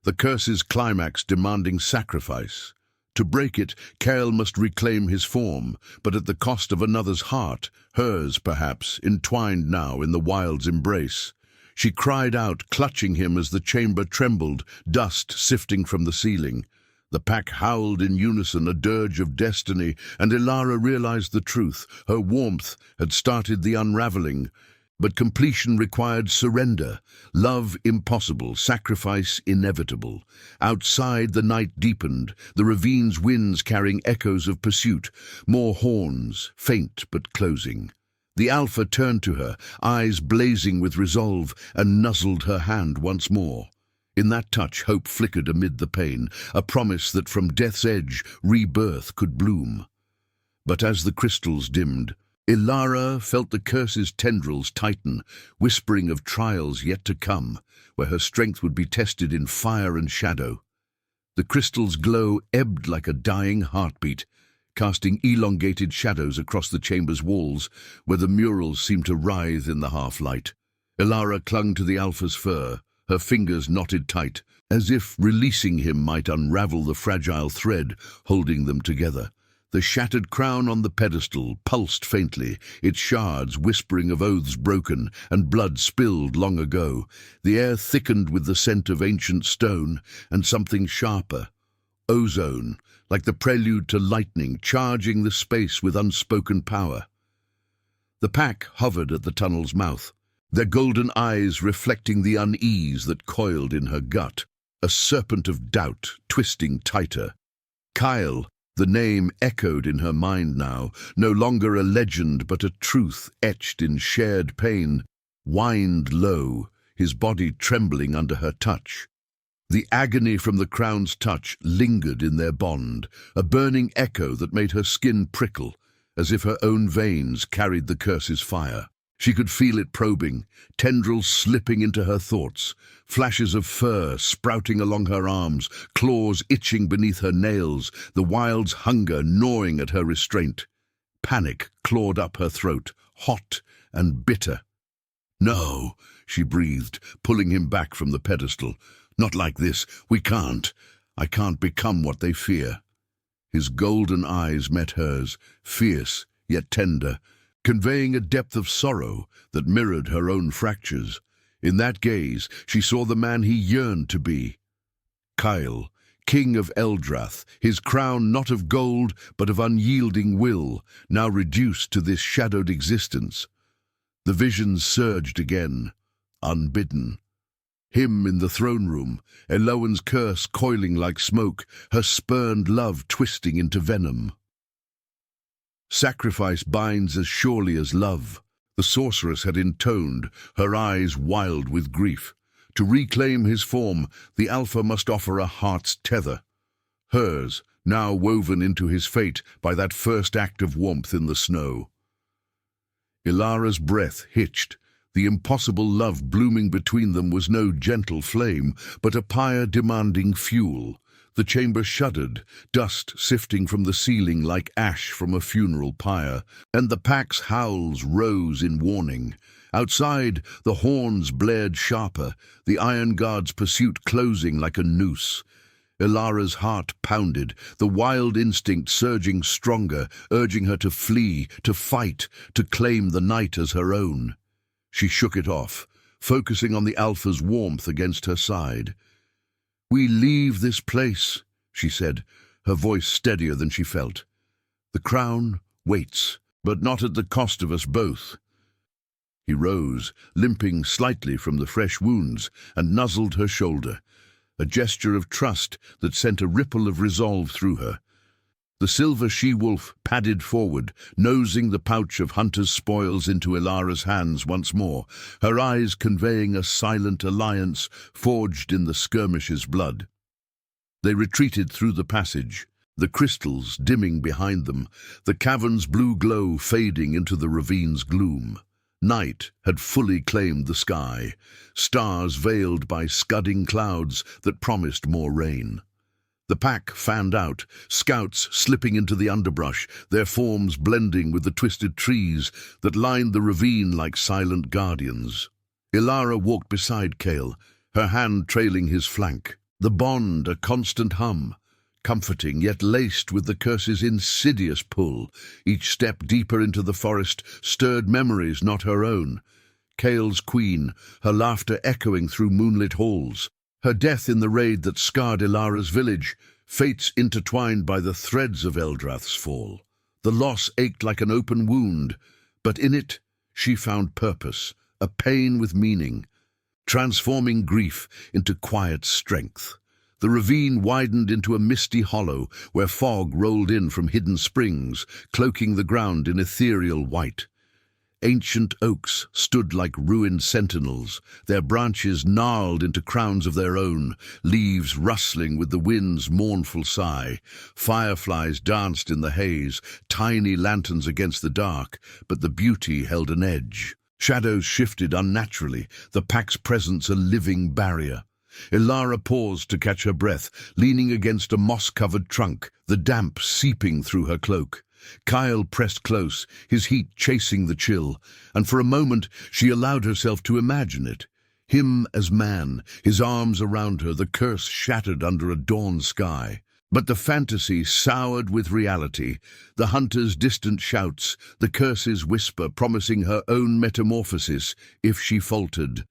the curse's climax demanding sacrifice. To break it, Kale must reclaim his form, but at the cost of another's heart, hers perhaps, entwined now in the wild's embrace. She cried out, clutching him as the chamber trembled, dust sifting from the ceiling. The pack howled in unison, a dirge of destiny, and Elara realized the truth. Her warmth had started the unraveling, but completion required surrender. Love impossible, sacrifice inevitable. Outside, the night deepened, the ravine's winds carrying echoes of pursuit, more horns, faint but closing. The alpha turned to her, eyes blazing with resolve, and nuzzled her hand once more. In that touch, hope flickered amid the pain, a promise that from death's edge, rebirth could bloom. But as the crystals dimmed, Elara felt the curse's tendrils tighten, whispering of trials yet to come, where her strength would be tested in fire and shadow. The crystal's glow ebbed like a dying heartbeat, casting elongated shadows across the chamber's walls, where the murals seemed to writhe in the half-light. Elara clung to the alpha's fur, her fingers knotted tight, as if releasing him might unravel the fragile thread holding them together. The shattered crown on the pedestal pulsed faintly, its shards whispering of oaths broken and blood spilled long ago. The air thickened with the scent of ancient stone and something sharper. Ozone, like the prelude to lightning, charging the space with unspoken power. The pack hovered at the tunnel's mouth, their golden eyes reflecting the unease that coiled in her gut, a serpent of doubt twisting tighter. Kyle, the name echoed in her mind now, no longer a legend but a truth etched in shared pain, whined low, his body trembling under her touch. The agony from the crown's touch lingered in their bond, a burning echo that made her skin prickle, as if her own veins carried the curse's fire. She could feel it probing, tendrils slipping into her thoughts, flashes of fur sprouting along her arms, claws itching beneath her nails, the wild's hunger gnawing at her restraint. Panic clawed up her throat, hot and bitter. "No," she breathed, pulling him back from the pedestal. "Not like this. We can't. I can't become what they fear." His golden eyes met hers, fierce yet tender, conveying a depth of sorrow that mirrored her own fractures. In that gaze, she saw the man he yearned to be. Kyle, king of Eldrath, his crown not of gold but of unyielding will, now reduced to this shadowed existence. The visions surged again, unbidden. Him in the throne room, Elowen's curse coiling like smoke, her spurned love twisting into venom. Sacrifice binds as surely as love, the sorceress had intoned, her eyes wild with grief. To reclaim his form, the Alpha must offer a heart's tether. Hers, now woven into his fate by that first act of warmth in the snow. Elara's breath hitched. The impossible love blooming between them was no gentle flame, but a pyre demanding fuel. The chamber shuddered, dust sifting from the ceiling like ash from a funeral pyre, and the pack's howls rose in warning. Outside, the horns blared sharper, the Iron Guard's pursuit closing like a noose. Elara's heart pounded, the wild instinct surging stronger, urging her to flee, to fight, to claim the night as her own. She shook it off, focusing on the Alpha's warmth against her side. "We leave this place," she said, her voice steadier than she felt. "The crown waits, but not at the cost of us both." He rose, limping slightly from the fresh wounds, and nuzzled her shoulder, a gesture of trust that sent a ripple of resolve through her. The silver she-wolf padded forward, nosing the pouch of hunter's spoils into Elara's hands once more, her eyes conveying a silent alliance forged in the skirmish's blood. They retreated through the passage, the crystals dimming behind them, the cavern's blue glow fading into the ravine's gloom. Night had fully claimed the sky, stars veiled by scudding clouds that promised more rain. The pack fanned out, scouts slipping into the underbrush, their forms blending with the twisted trees that lined the ravine like silent guardians. Elara walked beside Kale, her hand trailing his flank, the bond a constant hum, comforting yet laced with the curse's insidious pull. Each step deeper into the forest stirred memories not her own. Kale's queen, her laughter echoing through moonlit halls, her death in the raid that scarred Elara's village, fates intertwined by the threads of Eldrath's fall. The loss ached like an open wound, but in it she found purpose, a pain with meaning, transforming grief into quiet strength. The ravine widened into a misty hollow where fog rolled in from hidden springs, cloaking the ground in ethereal white. Ancient oaks stood like ruined sentinels, their branches gnarled into crowns of their own, leaves rustling with the wind's mournful sigh. Fireflies danced in the haze, tiny lanterns against the dark, but the beauty held an edge. Shadows shifted unnaturally, the pack's presence a living barrier. Elara paused to catch her breath, leaning against a moss-covered trunk, the damp seeping through her cloak. Kyle pressed close, his heat chasing the chill, and for a moment she allowed herself to imagine it. Him as man, his arms around her, the curse shattered under a dawn sky. But the fantasy soured with reality, the hunter's distant shouts, the curse's whisper promising her own metamorphosis if she faltered.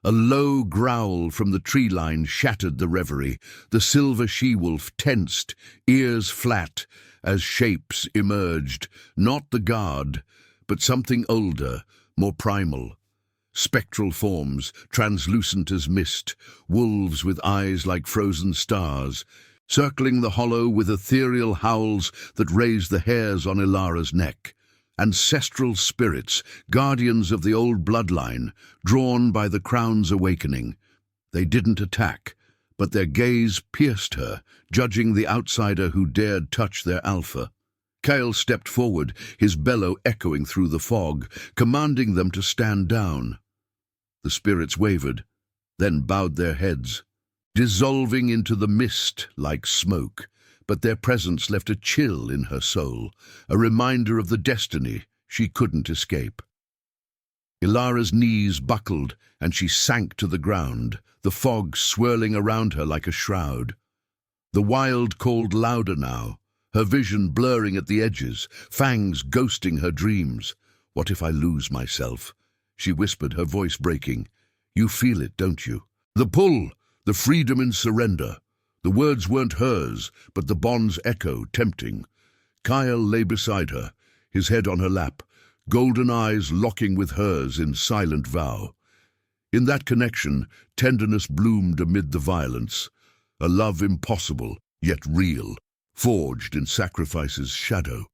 A low growl from the tree line shattered the reverie. The silver she-wolf tensed, ears flat, as shapes emerged, not the guard, but something older, more primal. Spectral forms, translucent as mist, wolves with eyes like frozen stars, circling the hollow with ethereal howls that raised the hairs on Elara's neck. Ancestral spirits, guardians of the old bloodline, drawn by the crown's awakening. They didn't attack, but their gaze pierced her, judging the outsider who dared touch their alpha. Kyle stepped forward, his bellow echoing through the fog, commanding them to stand down. The spirits wavered, then bowed their heads, dissolving into the mist like smoke, but their presence left a chill in her soul, a reminder of the destiny she couldn't escape. Elara's knees buckled, and she sank to the ground, the fog swirling around her like a shroud. The wild called louder now, her vision blurring at the edges, fangs ghosting her dreams. "What if I lose myself?" she whispered, her voice breaking. "You feel it, don't you? The pull, the freedom in surrender." The words weren't hers, but the bond's echo, tempting. Kyle lay beside her, his head on her lap, golden eyes locking with hers in silent vow. In that connection, tenderness bloomed amid the violence, a love impossible, yet real, forged in sacrifice's shadow.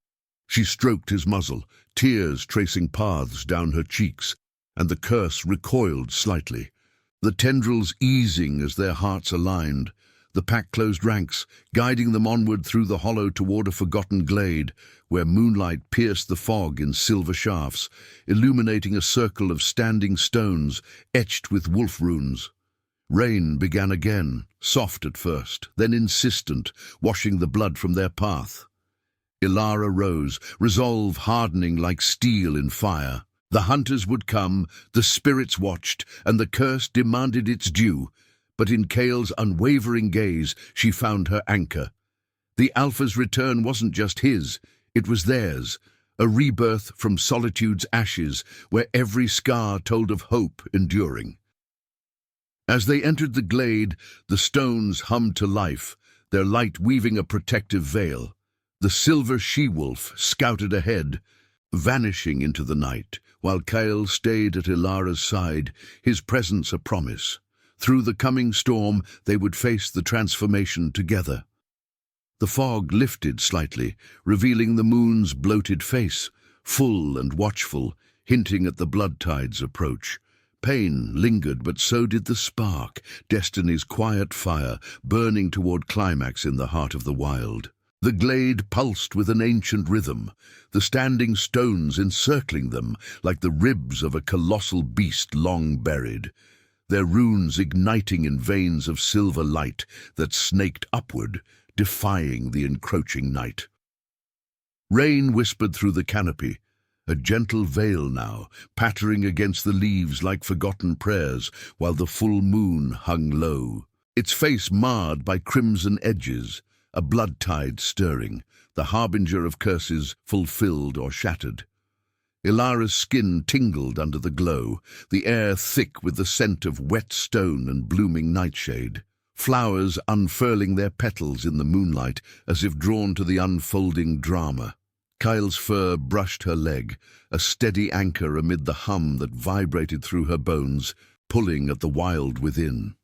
She stroked his muzzle, tears tracing paths down her cheeks, and the curse recoiled slightly, the tendrils easing as their hearts aligned. The pack closed ranks, guiding them onward through the hollow toward a forgotten glade, where moonlight pierced the fog in silver shafts, illuminating a circle of standing stones etched with wolf runes. Rain began again, soft at first, then insistent, washing the blood from their path. Elara rose, resolve hardening like steel in fire. The hunters would come, the spirits watched, and the curse demanded its due. But in Kale's unwavering gaze, she found her anchor. The Alpha's return wasn't just his, it was theirs, a rebirth from solitude's ashes, where every scar told of hope enduring. As they entered the glade, the stones hummed to life, their light weaving a protective veil. The silver she-wolf scouted ahead, vanishing into the night, while Kale stayed at Elara's side, his presence a promise. Through the coming storm, they would face the transformation together. The fog lifted slightly, revealing the moon's bloated face, full and watchful, hinting at the blood tide's approach. Pain lingered, but so did the spark, destiny's quiet fire, burning toward climax in the heart of the wild. The glade pulsed with an ancient rhythm, the standing stones encircling them like the ribs of a colossal beast long buried, their runes igniting in veins of silver light that snaked upward, defying the encroaching night. Rain whispered through the canopy, a gentle veil now, pattering against the leaves like forgotten prayers, while the full moon hung low, its face marred by crimson edges, a blood tide stirring, the harbinger of curses fulfilled or shattered. Elara's skin tingled under the glow, the air thick with the scent of wet stone and blooming nightshade, flowers unfurling their petals in the moonlight as if drawn to the unfolding drama. Kyle's fur brushed her leg, a steady anchor amid the hum that vibrated through her bones, pulling at the wild within.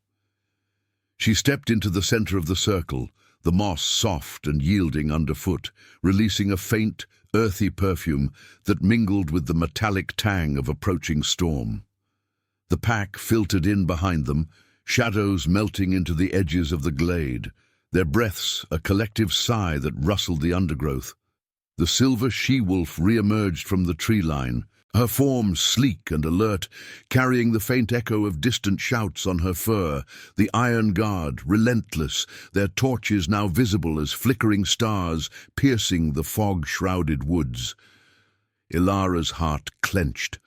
She stepped into the center of the circle, the moss soft and yielding underfoot, releasing a faint, earthy perfume that mingled with the metallic tang of approaching storm. The pack filtered in behind them, shadows melting into the edges of the glade, their breaths a collective sigh that rustled the undergrowth. The silver she-wolf re-emerged from the tree line, her form sleek and alert, carrying the faint echo of distant shouts on her fur, the iron guard, relentless, their torches now visible as flickering stars piercing the fog-shrouded woods. Elara's heart clenched,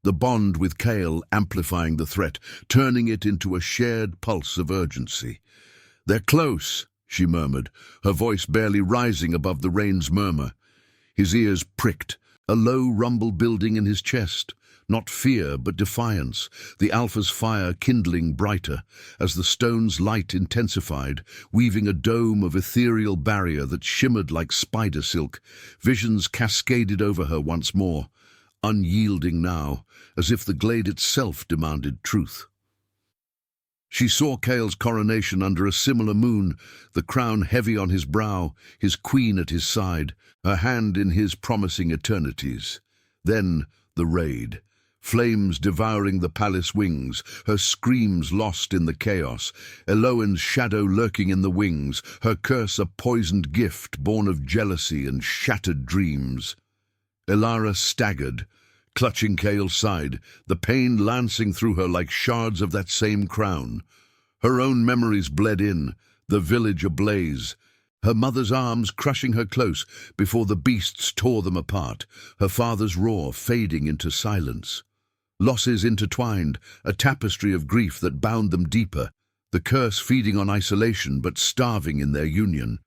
the bond with Kale amplifying the threat, turning it into a shared pulse of urgency. They're close, she murmured, her voice barely rising above the rain's murmur. His ears pricked, a low rumble building in his chest. Not fear, but defiance, the Alpha's fire kindling brighter, as the stone's light intensified, weaving a dome of ethereal barrier that shimmered like spider silk. Visions cascaded over her once more, unyielding now, as if the glade itself demanded truth. She saw Cale's coronation under a similar moon, the crown heavy on his brow, his queen at his side, her hand in his promising eternities. Then the raid. Flames devouring the palace wings, her screams lost in the chaos, Eloin's shadow lurking in the wings, her curse a poisoned gift born of jealousy and shattered dreams. Elara staggered, clutching Cale's side, the pain lancing through her like shards of that same crown. Her own memories bled in, the village ablaze, her mother's arms crushing her close before the beasts tore them apart, her father's roar fading into silence. Losses intertwined, a tapestry of grief that bound them deeper, the curse feeding on isolation but starving in their union.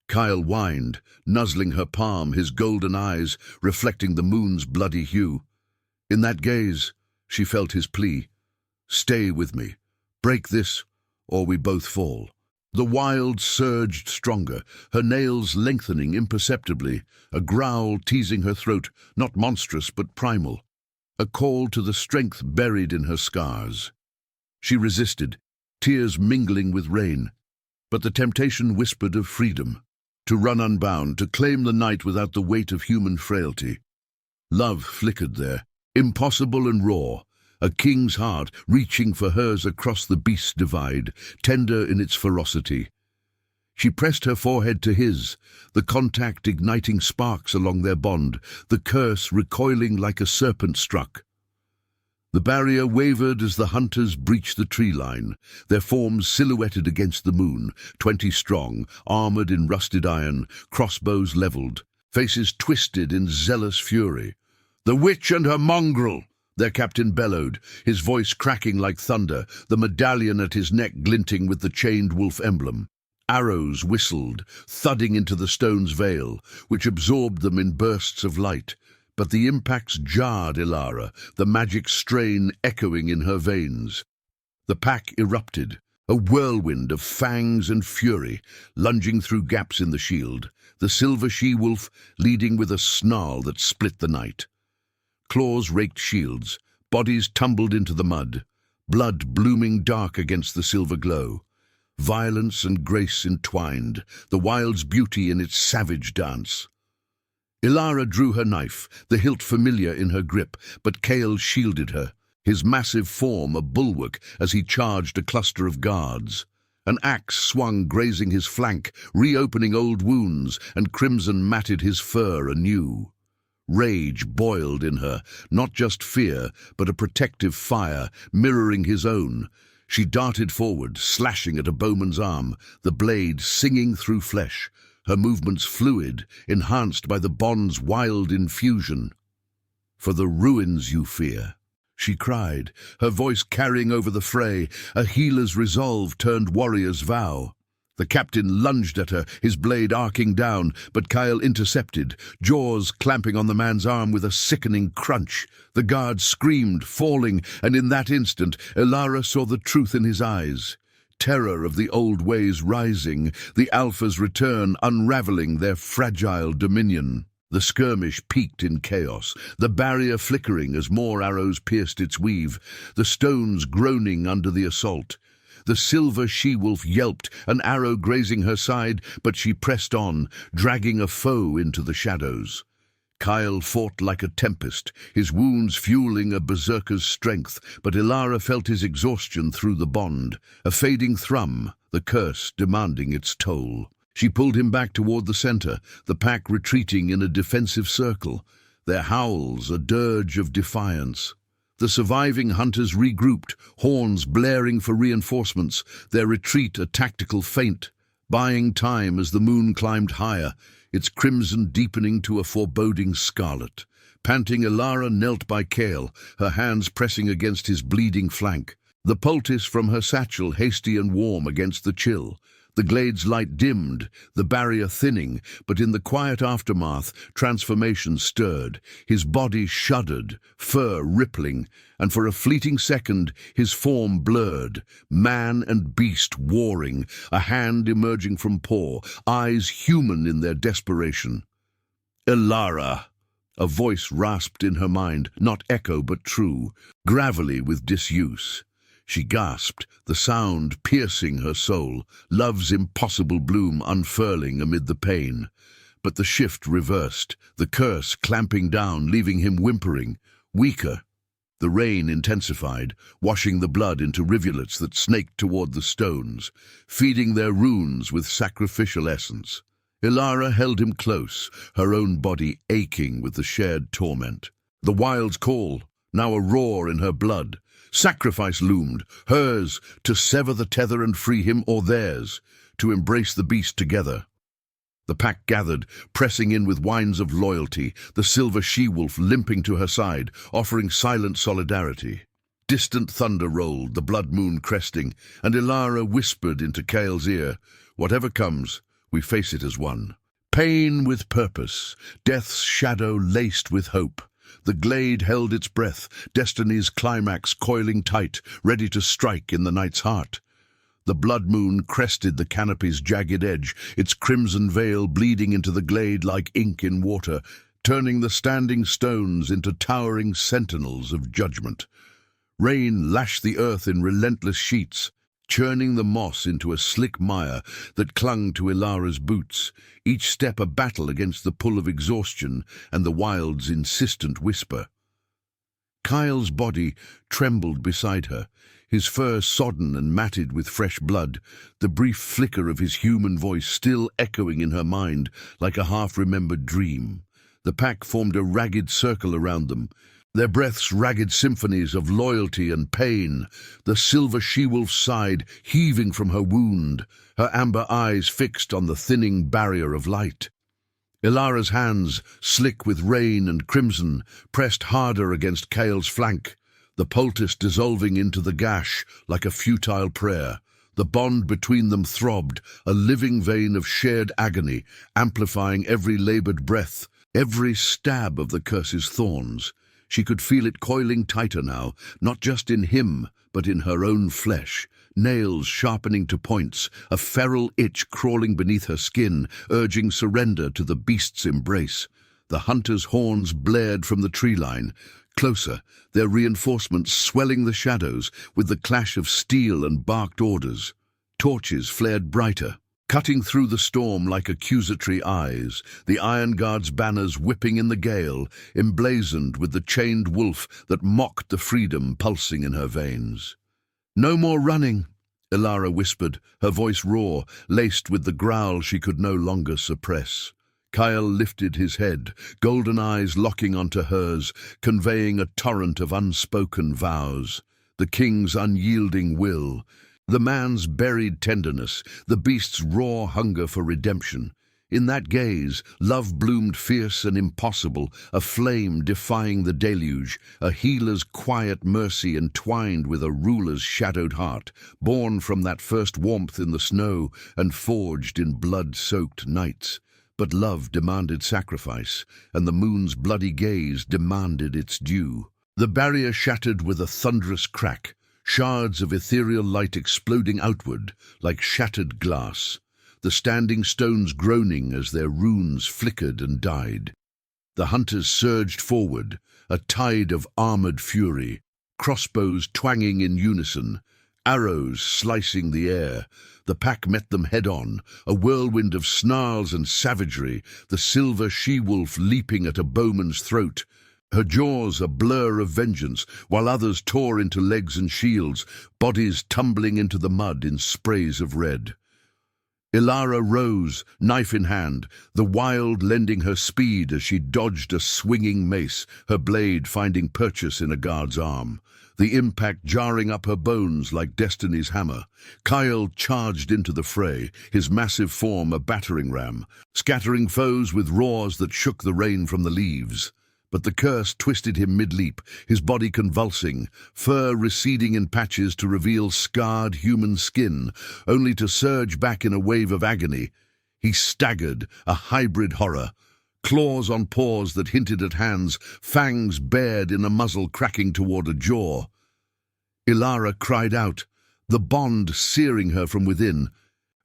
Kyle whined, nuzzling her palm, his golden eyes reflecting the moon's bloody hue. In that gaze, she felt his plea. Stay with me. Break this, or we both fall. The wild surged stronger, her nails lengthening imperceptibly, a growl teasing her throat, not monstrous but primal. A call to the strength buried in her scars. She resisted, tears mingling with rain, but the temptation whispered of freedom, to run unbound, to claim the night without the weight of human frailty. Love flickered there, impossible and raw, a king's heart reaching for hers across the beast's divide, tender in its ferocity. She pressed her forehead to his, the contact igniting sparks along their bond, the curse recoiling like a serpent struck. The barrier wavered as the hunters breached the tree line, their forms silhouetted against the moon, 20 strong, armored in rusted iron, crossbows leveled, faces twisted in zealous fury. "The witch and her mongrel!" their captain bellowed, his voice cracking like thunder, the medallion at his neck glinting with the chained wolf emblem. Arrows whistled, thudding into the stone's veil, which absorbed them in bursts of light. But the impacts jarred Elara, the magic strain echoing in her veins. The pack erupted, a whirlwind of fangs and fury, lunging through gaps in the shield, the silver she-wolf leading with a snarl that split the night. Claws raked shields, bodies tumbled into the mud, blood blooming dark against the silver glow. Violence and grace entwined, the wild's beauty in its savage dance. Elara drew her knife, the hilt familiar in her grip, but Cale shielded her, his massive form a bulwark as he charged a cluster of guards. An axe swung grazing his flank, reopening old wounds, and crimson matted his fur anew. Rage boiled in her, not just fear, but a protective fire, mirroring his own. She darted forward, slashing at a bowman's arm, the blade singing through flesh, her movements fluid, enhanced by the bond's wild infusion. "For the ruins you fear," she cried, her voice carrying over the fray, a healer's resolve turned warrior's vow. The captain lunged at her, his blade arcing down, but Kyle intercepted, jaws clamping on the man's arm with a sickening crunch. The guard screamed, falling, and in that instant, Elara saw the truth in his eyes. Terror of the old ways rising, the Alpha's return unraveling their fragile dominion. The skirmish peaked in chaos, the barrier flickering as more arrows pierced its weave, the stones groaning under the assault. The silver she-wolf yelped, an arrow grazing her side, but she pressed on, dragging a foe into the shadows. Kyle fought like a tempest, his wounds fueling a berserker's strength, but Elara felt his exhaustion through the bond, a fading thrum, the curse demanding its toll. She pulled him back toward the center, the pack retreating in a defensive circle, their howls a dirge of defiance. The surviving hunters regrouped, horns blaring for reinforcements, their retreat a tactical feint, buying time as the moon climbed higher, its crimson deepening to a foreboding scarlet. Panting, Elara knelt by Cale, her hands pressing against his bleeding flank, the poultice from her satchel hasty and warm against the chill. The glade's light dimmed, the barrier thinning, but in the quiet aftermath, transformation stirred. His body shuddered, fur rippling, and for a fleeting second, his form blurred. Man and beast warring, a hand emerging from paw, eyes human in their desperation. Elara! A voice rasped in her mind, not echo but true, gravelly with disuse. She gasped, the sound piercing her soul, love's impossible bloom unfurling amid the pain. But the shift reversed, the curse clamping down, leaving him whimpering, weaker. The rain intensified, washing the blood into rivulets that snaked toward the stones, feeding their runes with sacrificial essence. Elara held him close, her own body aching with the shared torment. The wild's call, now a roar in her blood. Sacrifice loomed, hers, to sever the tether and free him, or theirs, to embrace the beast together. The pack gathered, pressing in with whines of loyalty, the silver she-wolf limping to her side, offering silent solidarity. Distant thunder rolled, the blood moon cresting, and Elara whispered into Kael's ear, "Whatever comes, we face it as one." Pain with purpose, death's shadow laced with hope. The glade held its breath, destiny's climax coiling tight, ready to strike in the night's heart. The blood moon crested the canopy's jagged edge, its crimson veil bleeding into the glade like ink in water, turning the standing stones into towering sentinels of judgment. Rain lashed the earth in relentless sheets, churning the moss into a slick mire that clung to Elara's boots, each step a battle against the pull of exhaustion and the wild's insistent whisper. Kael's body trembled beside her, his fur sodden and matted with fresh blood, the brief flicker of his human voice still echoing in her mind like a half-remembered dream. The pack formed a ragged circle around them, their breaths ragged symphonies of loyalty and pain, the silver she-wolf sighed, heaving from her wound, her amber eyes fixed on the thinning barrier of light. Elara's hands, slick with rain and crimson, pressed harder against Kael's flank, the poultice dissolving into the gash like a futile prayer. The bond between them throbbed, a living vein of shared agony, amplifying every labored breath, every stab of the curse's thorns. She could feel it coiling tighter now, not just in him, but in her own flesh, nails sharpening to points, a feral itch crawling beneath her skin, urging surrender to the beast's embrace. The hunter's horns blared from the tree line, closer, their reinforcements swelling the shadows with the clash of steel and barked orders. Torches flared brighter, cutting through the storm like accusatory eyes, the Iron Guard's banners whipping in the gale, emblazoned with the chained wolf that mocked the freedom pulsing in her veins. "No more running," Elara whispered, her voice raw, laced with the growl she could no longer suppress. Kael lifted his head, golden eyes locking onto hers, conveying a torrent of unspoken vows. The king's unyielding will, the man's buried tenderness, the beast's raw hunger for redemption. In that gaze, love bloomed fierce and impossible, a flame defying the deluge, a healer's quiet mercy entwined with a ruler's shadowed heart, born from that first warmth in the snow and forged in blood-soaked nights. But love demanded sacrifice, and the moon's bloody gaze demanded its due. The barrier shattered with a thunderous crack, shards of ethereal light exploding outward like shattered glass, the standing stones groaning as their runes flickered and died. The hunters surged forward, a tide of armored fury, crossbows twanging in unison, arrows slicing the air. The pack met them head-on, a whirlwind of snarls and savagery, the silver she-wolf leaping at a bowman's throat, her jaws a blur of vengeance, while others tore into legs and shields, bodies tumbling into the mud in sprays of red. Elara rose, knife in hand, the wild lending her speed as she dodged a swinging mace, her blade finding purchase in a guard's arm, the impact jarring up her bones like destiny's hammer. Kael charged into the fray, his massive form a battering ram, scattering foes with roars that shook the rain from the leaves. But the curse twisted him mid-leap, his body convulsing, fur receding in patches to reveal scarred human skin, only to surge back in a wave of agony. He staggered, a hybrid horror. Claws on paws that hinted at hands, fangs bared in a muzzle cracking toward a jaw. Elara cried out, the bond searing her from within,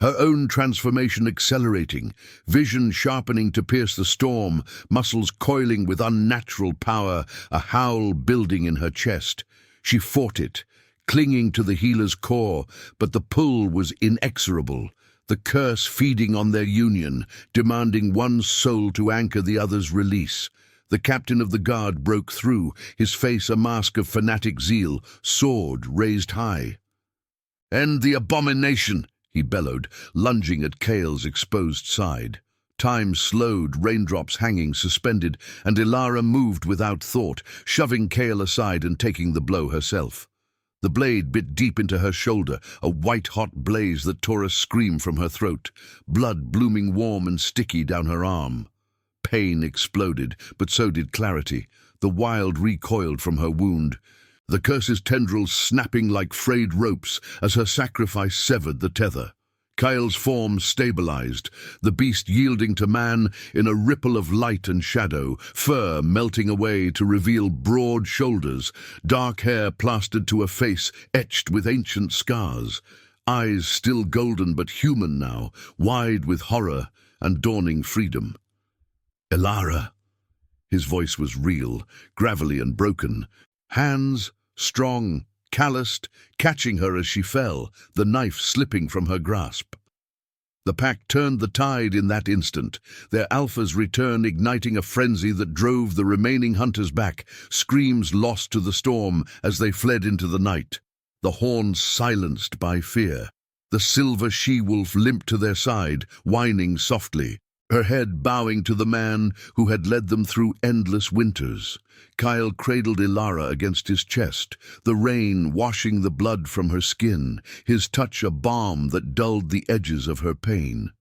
her own transformation accelerating, vision sharpening to pierce the storm, muscles coiling with unnatural power, a howl building in her chest. She fought it, clinging to the healer's core, but the pull was inexorable, the curse feeding on their union, demanding one soul to anchor the other's release. The captain of the guard broke through, his face a mask of fanatic zeal, sword raised high. "End the abomination!" he bellowed, lunging at Kale's exposed side. Time slowed, raindrops hanging suspended, and Elara moved without thought, shoving Kale aside and taking the blow herself. The blade bit deep into her shoulder, a white-hot blaze that tore a scream from her throat, blood blooming warm and sticky down her arm. Pain exploded, but so did clarity. The wild recoiled from her wound, the curse's tendrils snapping like frayed ropes as her sacrifice severed the tether. Kyle's form stabilized, the beast yielding to man in a ripple of light and shadow, fur melting away to reveal broad shoulders, dark hair plastered to a face etched with ancient scars, eyes still golden but human now, wide with horror and dawning freedom. "Elara!" His voice was real, gravelly and broken. Hands, strong, calloused, catching her as she fell, the knife slipping from her grasp. The pack turned the tide in that instant, their alpha's return igniting a frenzy that drove the remaining hunters back, screams lost to the storm as they fled into the night, the horns silenced by fear. The silver she-wolf limped to their side, whining softly, her head bowing to the man who had led them through endless winters. Kyle cradled Elara against his chest, the rain washing the blood from her skin, his touch a balm that dulled the edges of her pain.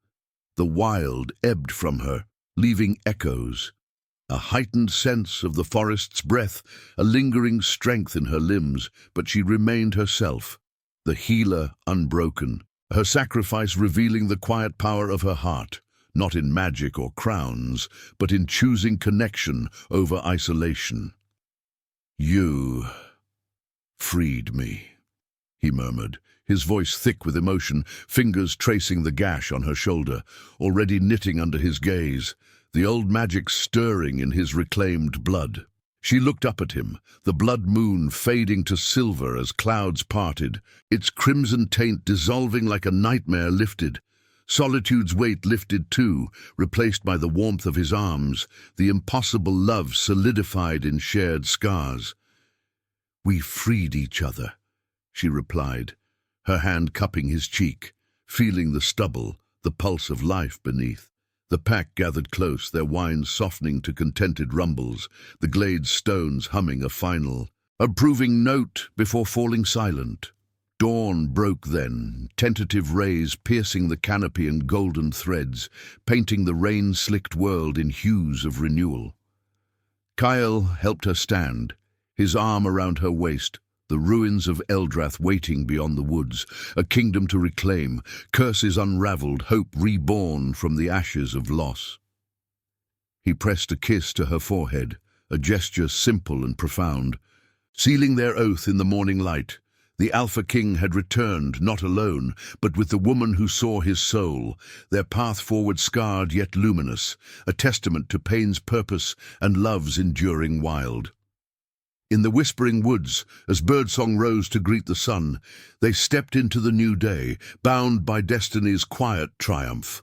The wild ebbed from her, leaving echoes, a heightened sense of the forest's breath, a lingering strength in her limbs, but she remained herself, the healer unbroken, her sacrifice revealing the quiet power of her heart. Not in magic or crowns, but in choosing connection over isolation. "You freed me," he murmured, his voice thick with emotion, fingers tracing the gash on her shoulder, already knitting under his gaze, the old magic stirring in his reclaimed blood. She looked up at him, the blood moon fading to silver as clouds parted, its crimson taint dissolving like a nightmare lifted. Solitude's weight lifted too, replaced by the warmth of his arms, the impossible love solidified in shared scars. "We freed each other," she replied, her hand cupping his cheek, feeling the stubble, the pulse of life beneath. The pack gathered close, their whines softening to contented rumbles, the glade's stones humming a final, approving note before falling silent. Dawn broke then, tentative rays piercing the canopy in golden threads, painting the rain-slicked world in hues of renewal. Kyle helped her stand, his arm around her waist, the ruins of Eldrath waiting beyond the woods, a kingdom to reclaim, curses unraveled, hope reborn from the ashes of loss. He pressed a kiss to her forehead, a gesture simple and profound, sealing their oath in the morning light. The Alpha King had returned, not alone, but with the woman who saw his soul, their path forward scarred yet luminous, a testament to pain's purpose and love's enduring wild. In the whispering woods, as birdsong rose to greet the sun, they stepped into the new day, bound by destiny's quiet triumph.